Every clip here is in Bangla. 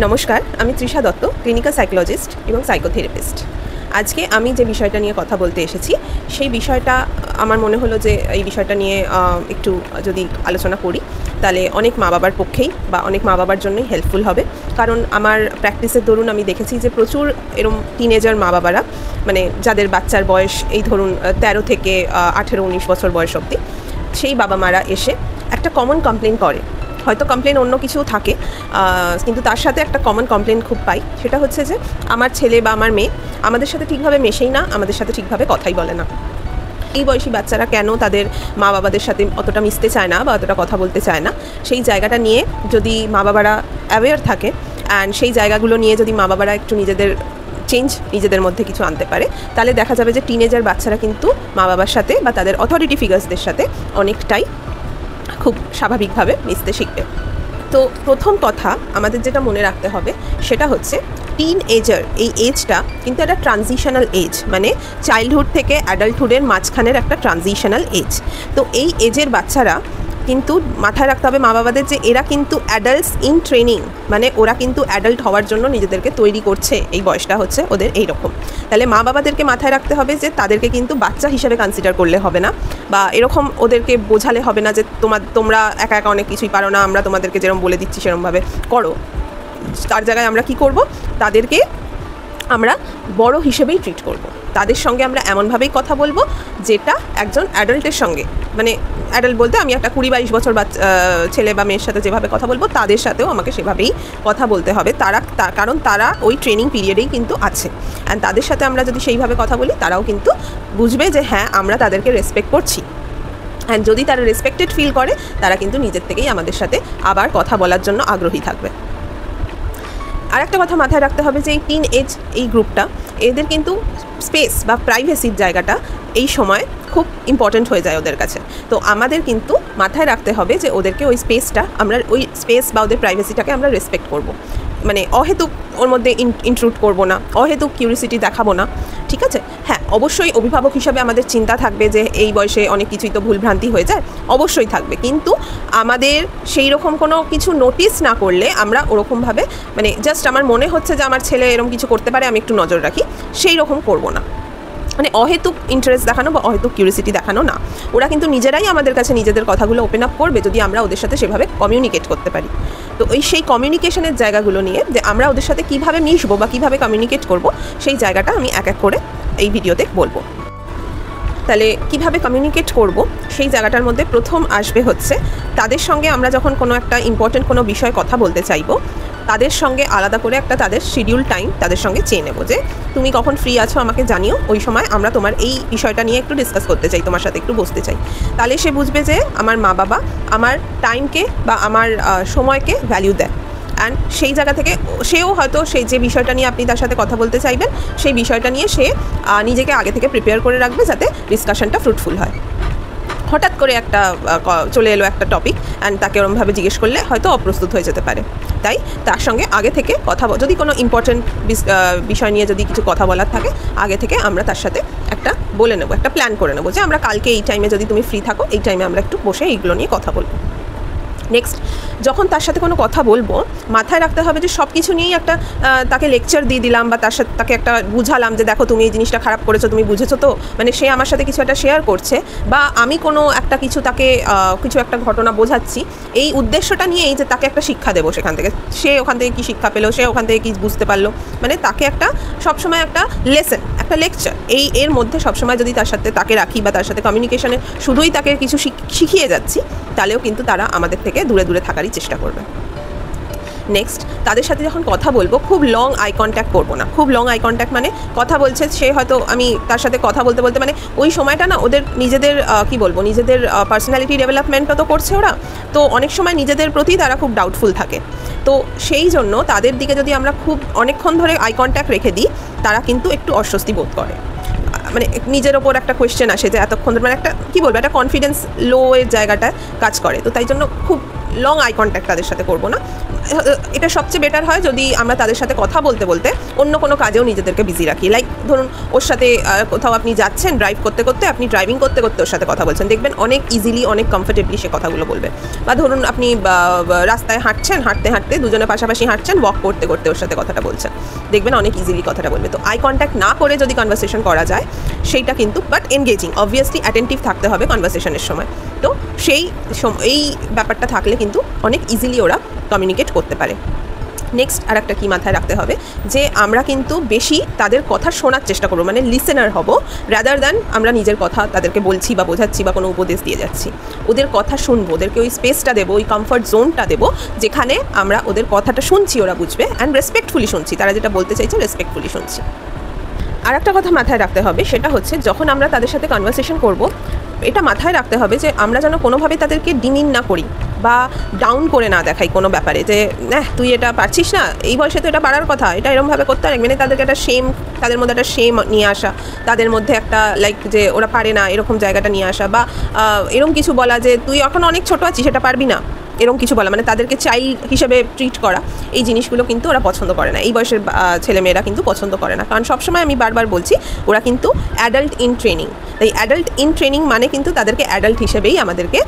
নমস্কার, আমি তৃষা দত্ত, ক্লিনিক্যাল সাইকোলজিস্ট এবং সাইকোথেরাপিস্ট। আজকে আমি যে বিষয়টা নিয়ে কথা বলতে এসেছি সেই বিষয়টা আমার মনে হলো যে এই বিষয়টা নিয়ে একটু যদি আলোচনা করি তাহলে অনেক মা বাবার পক্ষেই বা অনেক মা বাবার জন্যই হেল্পফুল হবে। কারণ আমার প্র্যাকটিসের দরুন আমি দেখেছি যে প্রচুর এরম টিনেজার মা বাবারা, মানে যাদের বাচ্চার বয়স এই ধরুন 13 থেকে 18-19 বছর বয়স অবধি, সেই বাবা মারা এসে একটা কমন কমপ্লেন করে। হয়তো কমপ্লেন অন্য কিছু থাকে, কিন্তু তার সাথে একটা কমন কমপ্লেন খুব পাই, সেটা হচ্ছে যে আমার ছেলে বা আমার মেয়ে আমাদের সাথে ঠিকভাবে মেশেই না, আমাদের সাথে ঠিকভাবে কথাই বলে না। এই বয়সী বাচ্চারা কেন তাদের মা বাবাদের সাথে অতটা মিশতে চায় না বা অতটা কথা বলতে চায় না, সেই জায়গাটা নিয়ে যদি মা বাবারা অ্যাওয়্যার থাকে অ্যান্ড সেই জায়গাগুলো নিয়ে যদি মা বাবারা একটু নিজেদের মধ্যে কিছু আনতে পারে, তাহলে দেখা যাবে যে টিনেজার বাচ্চারা কিন্তু মা বাবার সাথে বা তাদের অথরিটি ফিগার্সদের সাথে অনেকটাই খুব স্বাভাবিকভাবে মিশতে শিখবে। তো প্রথম কথা আমাদের যেটা মনে রাখতে হবে সেটা হচ্ছে টিন এজার এই এজটা কিন্তু একটা ট্রানজিশনাল এজ, মানে চাইল্ডহুড থেকে অ্যাডাল্টহুডের মাঝখানের একটা ট্রানজিশনাল এজ। তো এই এজের বাচ্চারা কিন্তু মাথায় রাখতে হবে মা বাবাদের যে এরা কিন্তু অ্যাডাল্টস ইন ট্রেনিং, মানে ওরা কিন্তু অ্যাডাল্ট হওয়ার জন্য নিজেদেরকে তৈরি করছে। এই বয়সটা হচ্ছে ওদের এইরকম। তাহলে মা বাবাদেরকে মাথায় রাখতে হবে যে তাদেরকে কিন্তু বাচ্চা হিসেবে কনসিডার করলে হবে না, বা এরকম ওদেরকে বোঝালে হবে না যে তোমরা একা একা অনেক কিছুই পারো না, আমরা তোমাদেরকে যেরকম বলে দিচ্ছি সেরকমভাবে করো। তার জায়গায় আমরা কি করব, তাদেরকে আমরা বড় হিসেবেই ট্রিট করব। তাদের সঙ্গে আমরা এমনভাবেই কথা বলবো যেটা একজন অ্যাডাল্টের সঙ্গে, মানে অ্যাডাল্ট বলতে আমি একটা 20-22 বছর ছেলে বা মেয়ের সাথে যেভাবে কথা বলবো তাদের সাথেও আমাকে সেভাবেই কথা বলতে হবে। কারণ তারা ওই ট্রেনিং পিরিয়ডেই কিন্তু আছে, অ্যান্ড তাদের সাথে আমরা যদি সেইভাবে কথা বলি তারাও কিন্তু বুঝবে যে হ্যাঁ আমরা তাদেরকে রেসপেক্ট করছি। অ্যান্ড যদি তারা রেসপেক্টেড ফিল করে তারা কিন্তু নিজের থেকেই আমাদের সাথে আবার কথা বলার জন্য আগ্রহী থাকবে। আর একটা কথা মাথায় রাখতে হবে যে এই টিন এজ এই গ্রুপটা, এদের কিন্তু স্পেস বা প্রাইভেসির জায়গাটা এই সময় খুব ইম্পর্ট্যান্ট হয়ে যায় ওদের কাছে। তো আমাদের কিন্তু মাথায় রাখতে হবে যে ওদেরকে ওই স্পেস বা ওদের প্রাইভেসিটাকে আমরা রেসপেক্ট করব। মানে অহেতুক ওর মধ্যে ইন্ট্রুড করবো না, অহেতুক কিউরিসিটি দেখাবো না, ঠিক আছে? হ্যাঁ, অবশ্যই অভিভাবক হিসাবে আমাদের চিন্তা থাকবে যে এই বয়সে অনেক কিছুই তো ভুলভ্রান্তি হয়ে যায়, অবশ্যই থাকবে, কিন্তু আমাদের সেই রকম কোনো কিছু নোটিস না করলে আমরা ওরকমভাবে, মানে জাস্ট আমার মনে হচ্ছে যে আমার ছেলে এরকম কিছু করতে পারে, আমি একটু নজর রাখি, সেই রকম করবো না। মানে অহেতুক ইন্টারেস্ট দেখানো বা অহেতুক কিউরিসিটি দেখানো না। ওরা কিন্তু নিজেরাই আমাদের কাছে নিজেদের কথাগুলো ওপেন আপ করবে যদি আমরা ওদের সাথে সেভাবে কমিউনিকেট করতে পারি। তো সেই কমিউনিকেশনের জায়গাগুলো নিয়ে যে আমরা ওদের সাথে কীভাবে মিশবো বা কীভাবে কমিউনিকেট করব, সেই জায়গাটা আমি এক এক করে এই ভিডিওতে বলবো। তাহলে কিভাবে কমিউনিকেট করব সেই জায়গাটার মধ্যে প্রথম আসবে হচ্ছে তাদের সঙ্গে আমরা যখন কোনো একটা ইম্পর্টেন্ট কোনো বিষয়ে কথা বলতে চাইবো, তাদের সঙ্গে আলাদা করে একটা তাদের শিডিউল টাইম তাদের সঙ্গে চেয়ে নেবো যে তুমি কখন ফ্রি আছো আমাকে জানিও, ওই সময় আমরা তোমার এই বিষয়টা নিয়ে একটু ডিসকাস করতে চাই, তোমার সাথে একটু বসতে চাই। তাহলে সে বুঝবে যে আমার মা বাবা আমার টাইমকে বা আমার সময়কে ভ্যালিউ দেয়, অ্যান্ড সেই জায়গা থেকে সেও হয়তো সেই যে বিষয়টা নিয়ে আপনি তার সাথে কথা বলতে চাইবেন সেই বিষয়টা নিয়ে সে নিজেকে আগে থেকে প্রিপেয়ার করে রাখবে যাতে ডিসকাশনটা ফ্রুটফুল হয়। হঠাৎ করে একটা চলে এলো একটা টপিক, অ্যান্ড তাকে ওরমভাবে জিজ্ঞেস করলে হয়তো অপ্রস্তুত হয়ে যেতে পারে। তাই তার সঙ্গে আগে থেকে যদি কোনো ইম্পর্টেন্ট বিষয় নিয়ে যদি কিছু কথা বলার থাকে, আগে থেকে আমরা তার সাথে একটা বলে নেবো, একটা প্ল্যান করে নেবো যে আমরা কালকে এই টাইমে যদি তুমি ফ্রি থাকো, এই টাইমে আমরা একটু বসে এইগুলো নিয়ে কথা বলবো। নেক্সট, যখন তার সাথে কোনো কথা বলবো মাথায় রাখতে হবে যে সব কিছু নিয়েই একটা তাকে লেকচার দিয়ে দিলাম বা তাকে একটা বুঝালাম যে দেখো তুমি এই জিনিসটা খারাপ করেছো, তুমি বুঝেছো তো, মানে সে আমার সাথে কিছু একটা শেয়ার করছে বা আমি কোনো একটা কিছু তাকে কিছু একটা ঘটনা বোঝাচ্ছি, এই উদ্দেশ্যটা নিয়েই যে তাকে একটা শিক্ষা দেবো, সেখান থেকে সে ওখান থেকে কী শিক্ষা পেলো, সে ওখান থেকে কী বুঝতে পারলো, মানে তাকে একটা সবসময় একটা লেসন, একটা লেকচার এর মধ্যে সবসময় যদি তাকে রাখি বা তার সাথে কমিউনিকেশনে শুধুই তাকে কিছু শিখিয়ে যাচ্ছি, তাহলেও কিন্তু তারা আমাদের থেকে দূরে দূরে থাকারই চেষ্টা করবে। নেক্সট, তাদের সাথে যখন কথা বলবো খুব লং আই কন্ট্যাক্ট করবো না। খুব লং আই কন্ট্যাক্ট মানে কথা বলছে সে, হয়তো আমি তার সাথে কথা বলতে বলতে মানে ওই সময়টা না ওদের নিজেদের নিজেদের পার্সোনালিটি ডেভেলপমেন্টও তো করছে ওরা, তো অনেক সময় নিজেদের প্রতি তারা খুব ডাউটফুল থাকে। তো সেই জন্য তাদের দিকে যদি আমরা খুব অনেকক্ষণ ধরে আই কন্ট্যাক্ট রেখে দিই, তারা কিন্তু একটু অস্বস্তি বোধ করে, মানে নিজের ওপর একটা কোয়েশ্চেন আসে যে এতক্ষণ মানে একটা একটা কনফিডেন্স লো এর জায়গাটা কাজ করে। তো তাই জন্য খুব লং আই কন্ট্যাক্ট তাদের সাথে করবো না। এটা সবচেয়ে বেটার হয় যদি আমরা তাদের সাথে কথা বলতে বলতে অন্য কোনো কাজেও নিজেদেরকে বিজি রাখি। লাইক ধরুন ওর সাথে কোথাও আপনি যাচ্ছেন ড্রাইভ করতে করতে, আপনি ড্রাইভিং করতে করতে ওর সাথে কথা বলছেন, দেখবেন অনেক ইজিলি অনেক কমফোর্টেবলি সে কথাগুলো বলবে। বা ধরুন আপনি রাস্তায় হাঁটছেন, হাঁটতে হাঁটতে দুজনে পাশাপাশি হাঁটছেন, ওয়াক করতে করতে ওর সাথে কথাটা বলছেন, দেখবেন অনেক ইজিলি কথাটা বলবে। তো আই কন্ট্যাক্ট না করে যদি কনভারসেশন করা যায় সেইটা কিন্তু, বাট এনগেজিং, অবভিয়াসলি অ্যাটেন্টিভ থাকতে হবে কনভারসেশনের সময়। তো এই ব্যাপারটা থাকলে কিন্তু অনেক ইজিলি ওরা কমিউনিকেট করতে পারে। নেক্সট আর একটা কী মাথায় রাখতে হবে, যে আমরা কিন্তু বেশি তাদের কথা শোনার চেষ্টা করবো, মানে লিসেনার হব, রাদার দ্যান আমরা নিজের কথা তাদেরকে বলছি বা বোঝাচ্ছি বা কোনো উপদেশ দিয়ে যাচ্ছি। ওদের কথা শুনবো, ওদেরকে ওই স্পেসটা দেবো, ওই কমফর্ট জোনটা দেবো, যেখানে আমরা ওদের কথাটা শুনছি, ওরা বুঝবে, অ্যান্ড রেসপেক্টফুলি শুনছি, তারা যেটা বলতে চাইছে রেসপেক্টফুলি শুনছি। আর একটা কথা মাথায় রাখতে হবে, সেটা হচ্ছে যখন আমরা তাদের সাথে কনভারসেশন করব, এটা মাথায় রাখতে হবে যে আমরা যেন কোনোভাবে তাদেরকে ডিমিন না করি বা ডাউন করে না দেখাই কোনো ব্যাপারে, যে তুই এটা পারছিস না, এই বয়সে তো এটা পারার কথা, এটা এরমভাবে করতে হয়, মানে তাদেরকে একটা শেম, তাদের মধ্যে একটা শেম নিয়ে আসা, তাদের মধ্যে একটা লাইক যে ওরা পারে না এরকম জায়গাটা নিয়ে আসা, বা এরকম কিছু বলা যে তুই এখন অনেক ছোটো আছিস, এটা পারবি না, এরকম কিছু বলা, মানে তাদেরকে চাইল্ড হিসেবে ট্রিট করা, এই জিনিসগুলো কিন্তু ওরা পছন্দ করে না, এই বয়সের ছেলেমেয়েরা কিন্তু পছন্দ করে না। কারণ সবসময় আমি বারবার বলছি, ওরা কিন্তু অ্যাডাল্ট ইন ট্রেনিং। তাই অ্যাডাল্ট ইন ট্রেনিং মানে কিন্তু তাদেরকে অ্যাডাল্ট হিসেবেই আমাদেরকে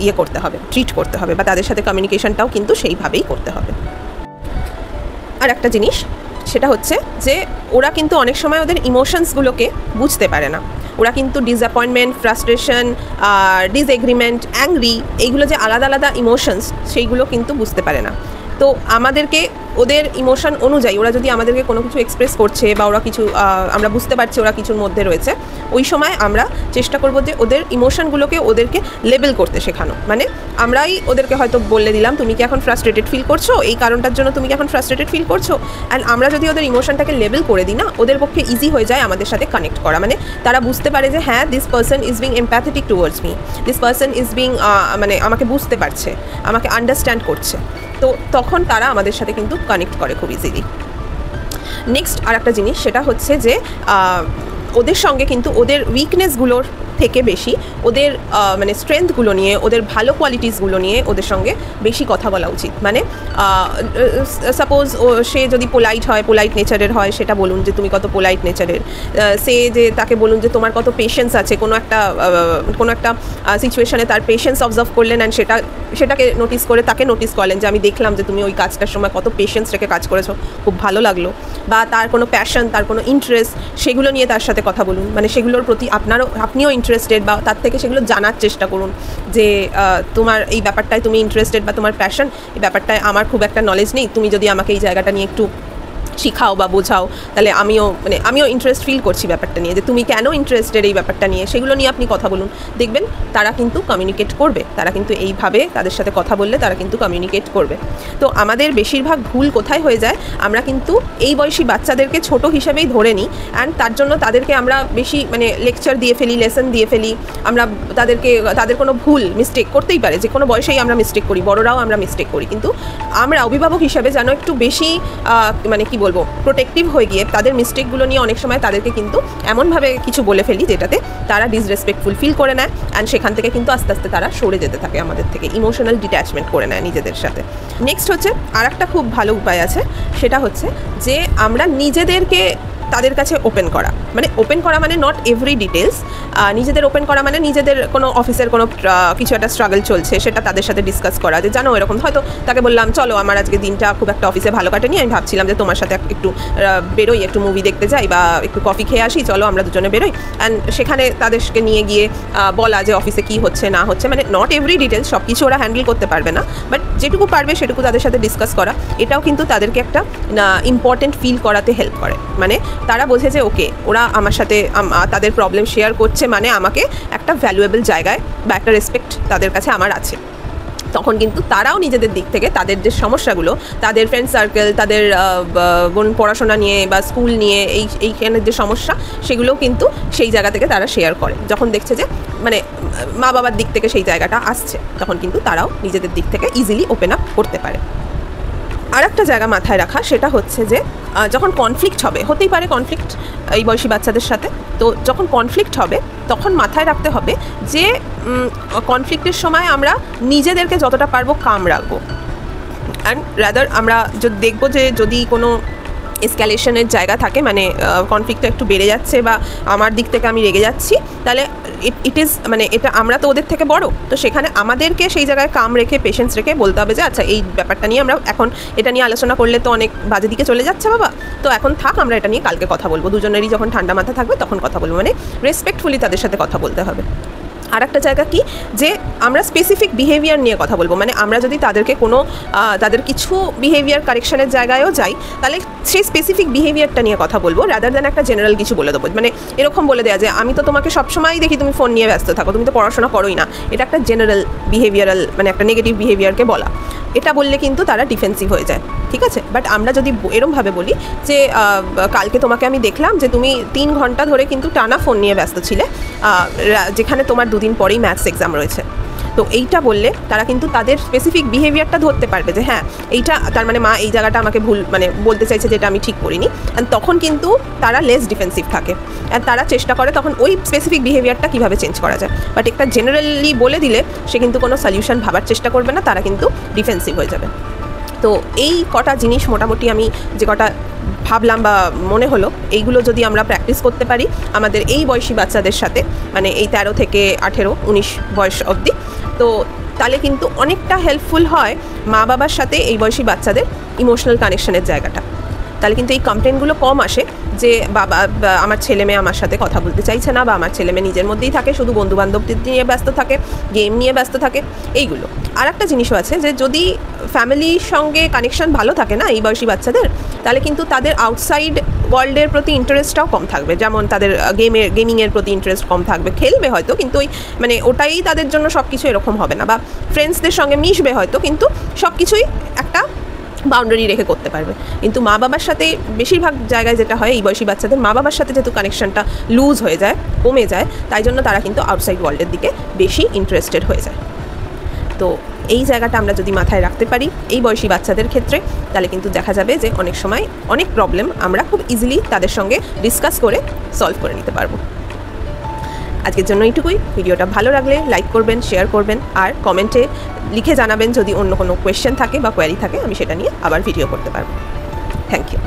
ইয়ে করতে হবে, ট্রিট করতে হবে, বা তাদের সাথে কমিউনিকেশনটাও কিন্তু সেইভাবেই করতে হবে। আর একটা জিনিস, সেটা হচ্ছে যে ওরা কিন্তু অনেক সময় ওদের ইমোশনসগুলোকে বুঝতে পারে না। ওরা কিন্তু ডিসঅ্যাপয়েন্টমেন্ট, ফ্রাস্ট্রেশন, ডিসএগ্রিমেন্ট, অ্যাংরি, এইগুলো যে আলাদা আলাদা ইমোশনস, সেইগুলো কিন্তু বুঝতে পারে না। তো আমাদেরকে ওদের ইমোশন অনুযায়ী ওরা যদি আমাদেরকে কোনো কিছু এক্সপ্রেস করছে বা ওরা কিছু আমরা বুঝতে পারছি ওরা কিছুর মধ্যে রয়েছে, ওই সময় আমরা চেষ্টা করব যে ওদের ইমোশনগুলোকে ওদেরকে লেবেল করতে শেখানো। মানে আমরাই ওদেরকে হয়তো বলে দিলাম, তুমি কি এখন ফ্রাস্ট্রেটেড ফিল করছো, এই কারণটার জন্য তুমি কি এখন ফ্রাস্ট্রেটেড ফিল করছো, অ্যান্ড আমরা যদি ওদের ইমোশনটাকে লেবেল করে দিই না, ওদের পক্ষে ইজি হয়ে যায় আমাদের সাথে কানেক্ট করা। মানে তারা বুঝতে পারে যে হ্যাঁ, this person is being empathetic towards me, this person is being মানে আমাকে বুঝতে পারছে, আমাকে আন্ডারস্ট্যান্ড করছে। তো তখন তারা আমাদের সাথে কিন্তু কানেক্ট করে খুব ইজিলি। নেক্সট আর একটা জিনিস, সেটা হচ্ছে যে ওদের সঙ্গে কিন্তু ওদের উইকনেসগুলোর থেকে বেশি ওদের মানে স্ট্রেংথগুলো নিয়ে, ওদের ভালো কোয়ালিটিসগুলো নিয়ে ওদের সঙ্গে বেশি কথা বলা উচিত। মানে সাপোজ সে যদি পোলাইট হয়, পোলাইট নেচারের হয়, সেটা বলুন যে তুমি কত পোলাইট নেচারের। সে যে তাকে বলুন যে তোমার কত পেশেন্স আছে, কোনো একটা সিচুয়েশানে তার পেশেন্স অবজার্ভ করলেন, অ্যান্ড সেটাকে নোটিস করে তাকে নোটিস করলেন যে আমি দেখলাম যে তুমি ওই কাজটার সময় কত পেশেন্স রেখে কাজ করেছো, খুব ভালো লাগলো। বা তার কোনো প্যাশন, তার কোনো ইন্টারেস্ট, সেগুলো নিয়ে তার সাথে কথা বলুন। মানে সেগুলোর প্রতি আপনিও ইন্টারেস্টেড, বা তার থেকে সেগুলো জানার চেষ্টা করুন যে তোমার এই ব্যাপারটায় তুমি ইন্টারেস্টেড বা তোমার প্যাশন, এই ব্যাপারটায় আমার খুব একটা নলেজ নেই, তুমি যদি আমাকে এই জায়গাটা নিয়ে একটু শিখাও বা বোঝাও, তাহলে আমিও ইন্টারেস্ট ফিল করছি ব্যাপারটা নিয়ে, যে তুমি কেন ইন্টারেস্টেড এই ব্যাপারটা নিয়ে, সেগুলো নিয়ে আপনি কথা বলুন। দেখবেন তারা কিন্তু কমিউনিকেট করবে, তারা কিন্তু এইভাবে তাদের সাথে কথা বললে তারা কিন্তু কমিউনিকেট করবে। তো আমাদের বেশিরভাগ ভুল কোথায় হয়ে যায়, আমরা কিন্তু এই বয়সী বাচ্চাদেরকে ছোট হিসেবেই ধরে নিই, অ্যান্ড তার জন্য তাদেরকে আমরা বেশি মানে লেকচার দিয়ে ফেলি, লেসন দিয়ে ফেলি। আমরা তাদের কোনো ভুল মিস্টেক করতেই পারে, যে কোনো বয়সেই আমরা মিস্টেক করি, বড়রাও আমরা মিস্টেক করি, কিন্তু আমরা অভিভাবক হিসাবে যেন একটু বেশি মানে কি বলবো, প্রোটেক্টিভ হয়ে গিয়ে তাদের মিস্টেকগুলো নিয়ে অনেক সময় তাদেরকে কিন্তু এমনভাবে কিছু বলে ফেলি যেটাতে তারা ডিসরেসপেক্টফুল ফিল করে নেয়, অ্যান্ড সেখান থেকে কিন্তু আস্তে আস্তে তারা সরে যেতে থাকে আমাদের থেকে, ইমোশনাল ডিট্যাচমেন্ট করে নেয় নিজেদের সাথে। নেক্সট হচ্ছে আর একটা খুব ভালো উপায় আছে, সেটা হচ্ছে যে আমরা নিজেদেরকে তাদের কাছে ওপেন করা। মানে ওপেন করা মানে নট এভরি ডিটেলস, নিজেদের ওপেন করা মানে নিজেদের কোনো অফিসের কোনো কিছু একটা স্ট্রাগল চলছে, সেটা তাদের সাথে ডিসকাস করা, যে জানো এরকম, হয়তো তাকে বললাম চলো আমার আজকে দিনটা খুব একটা অফিসে ভালো কাটেনি, আমি ভাবছিলাম যে তোমার সাথে একটু বেরোই, একটু মুভি দেখতে যাই বা একটু কফি খেয়ে আসি, চলো আমরা দুজনে বেরোই। অ্যান্ড সেখানে তাদেরকে নিয়ে গিয়ে বলা যে অফিসে কী হচ্ছে না হচ্ছে, মানে নট এভরি ডিটেলস, সব কিছু ওরা হ্যান্ডেল করতে পারবে না, বাট যেটুকু পারবে সেটুকু তাদের সাথে ডিসকাস করা, এটাও কিন্তু তাদেরকে একটা ইম্পর্টেন্ট ফিল করাতে হেল্প করে। মানে তারা বোঝে যে ওকে, ওরা আমার সাথে তাদের প্রবলেম শেয়ার করছে, মানে আমাকে একটা ভ্যালুয়েবল জায়গায় বা একটা রেসপেক্ট তাদের কাছে আমার আছে। তখন কিন্তু তারাও নিজেদের দিক থেকে তাদের যে সমস্যাগুলো, তাদের ফ্রেন্ড সার্কেল, তাদের পড়াশোনা নিয়ে বা স্কুল নিয়ে এইখানের যে সমস্যা, সেগুলোও কিন্তু সেই জায়গা থেকে তারা শেয়ার করে। যখন দেখছে যে মানে মা বাবার দিক থেকে সেই জায়গাটা আসছে, তখন কিন্তু তারাও নিজেদের দিক থেকে ইজিলি ওপেন আপ করতে পারে। আর একটা জায়গা মাথায় রাখা, সেটা হচ্ছে যে যখন কনফ্লিক্ট হবে, হতেই পারে কনফ্লিক্ট এই বয়সী বাচ্চাদের সাথে, তো যখন কনফ্লিক্ট হবে তখন মাথায় রাখতে হবে যে কনফ্লিক্টের সময় আমরা নিজেদেরকে যতটা পারবো কাম রাখবো, অ্যান্ড রাদার আমরা যদি দেখবো যে যদি কোনো এসক্যালেশনের জায়গা থাকে, মানে কনফ্লিক্টটা একটু বেড়ে যাচ্ছে বা আমার দিক থেকে আমি রেগে যাচ্ছি, তাহলে ইট ইজ মানে এটা আমরা তো ওদের থেকে বড়, তো সেখানে আমাদেরকে সেই জায়গায় কাম রেখে পেশেন্স রেখে বলতে হবে যে আচ্ছা এই ব্যাপারটা নিয়ে আমরা এখন এটা নিয়ে আলোচনা করলে তো অনেক বাজে দিকে চলে যাচ্ছে বাবা, তো এখন থাক, আমরা এটা নিয়ে কালকে কথা বলবো, দুজনেরই যখন ঠান্ডা মাথা থাকবে তখন কথা বলবো, মানে রেসপেক্টফুলি তাদের সাথে কথা বলতে হবে। আর একটা জায়গা কি যে আমরা স্পেসিফিক বিহেভিয়ার নিয়ে কথা বলবো, মানে আমরা যদি তাদেরকে কোনো তাদের কিছু বিহেভিয়ার কারেকশনের জায়গায়ও যাই, তাহলে সেই স্পেসিফিক বিহেভিয়ারটা নিয়ে কথা বলবো রাদার দ্যান একটা জেনারেল কিছু বলে দেবো, মানে এরকম বলে দেওয়া যে আমি তো তোমাকে সবসময়ই দেখি তুমি ফোন নিয়ে ব্যস্ত থাকো, তুমি তো পড়াশোনা করোই না, এটা একটা জেনারেল বিহেভিয়ারাল মানে একটা নেগেটিভ বিহেভিয়ারকে বলা, এটা বললে কিন্তু তারা ডিফেন্সিভ হয়ে যায়, ঠিক আছে। বাট আমরা যদি এরমভাবে বলি যে কালকে তোমাকে আমি দেখলাম যে তুমি 3 ঘন্টা ধরে কিন্তু টানা ফোন নিয়ে ব্যস্ত ছিলে, যেখানে তোমার 2 দিন পরেই ম্যাথস এক্সাম রয়েছে, তো এইটা বললে তারা কিন্তু তাদের স্পেসিফিক বিহেভিয়ারটা ধরতে পারবে যে হ্যাঁ এইটা তার মানে মা এই জায়গাটা আমাকে ভুল মানে বলতে চাইছে যেটা আমি ঠিক করিনি, অ্যান্ড তখন কিন্তু তারা লেস ডিফেন্সিভ থাকে, অ্যান্ড তারা চেষ্টা করে তখন ওই স্পেসিফিক বিহেভিয়ারটা কীভাবে চেঞ্জ করা যায়। বাট একটা জেনারেলি বলে দিলে সে কিন্তু কোনো সলিউশন ভাবার চেষ্টা করবে না, তারা কিন্তু ডিফেন্সিভ হয়ে যাবে। তো এই কটা জিনিস মোটামুটি আমি যে কটা ভাবলাম বা মনে হলো, এইগুলো যদি আমরা প্র্যাকটিস করতে পারি আমাদের এই বয়সী বাচ্চাদের সাথে, মানে এই 13 থেকে 18, 19 বয়স অবধি, তো তাহলে কিন্তু অনেকটা হেল্পফুল হয় মা বাবার সাথে এই বয়সী বাচ্চাদের ইমোশনাল কানেকশনের জায়গাটা। তাহলে কিন্তু এই কমপ্লেনগুলো কম আসে যে বাবা আমার ছেলে মেয়ে আমার সাথে কথা বলতে চাইছে না, বা আমার ছেলে মেয়ে নিজের মধ্যেই থাকে, শুধু বন্ধুবান্ধবদের নিয়ে ব্যস্ত থাকে, গেম নিয়ে ব্যস্ত থাকে, এইগুলো। আর একটা জিনিসও আছে যে যদি ফ্যামিলির সঙ্গে কানেকশন ভালো থাকে না এই বয়সী বাচ্চাদের, তাহলে কিন্তু তাদের আউটসাইড ওয়ার্ল্ডের প্রতি ইন্টারেস্টটাও কম থাকবে, যেমন তাদের গেমিংয়ের প্রতি ইন্টারেস্ট কম থাকবে, খেলবে হয়তো কিন্তু ওই মানে ওটাই তাদের জন্য সব কিছু এরকম হবে না, বা ফ্রেন্ডসদের সঙ্গে মিশবে হয়তো কিন্তু সব কিছুই একটা বাউন্ডারি রেখে করতে পারবে। কিন্তু মা বাবার সাথে বেশিরভাগ জায়গায় যেটা হয় এই বয়সী বাচ্চাদের মা বাবার সাথে যেহেতু কানেকশনটা লুজ হয়ে যায়, কমে যায়, তাই জন্য তারা কিন্তু আউটসাইড ওয়ার্ল্ডের দিকে বেশি ইন্টারেস্টেড হয়ে যায়। তো এই জায়গাটা আমরা যদি মাথায় রাখতে পারি এই বয়সী বাচ্চাদের ক্ষেত্রে, তাহলে কিন্তু দেখা যাবে যে অনেক সময় অনেক প্রবলেম আমরা খুব ইজিলি তাদের সঙ্গে ডিসকাস করে সলভ করে নিতে পারবো। আজকের জন্য এইটুকুই। ভিডিওটা ভালো লাগলে লাইক করবেন, শেয়ার করবেন, আর কমেন্টে লিখে জানাবেন যদি অন্য কোনো কোয়েশ্চেন থাকে বা কোয়ারি থাকে, আমি সেটা নিয়ে আবার ভিডিও করতে পারবো। Thank you.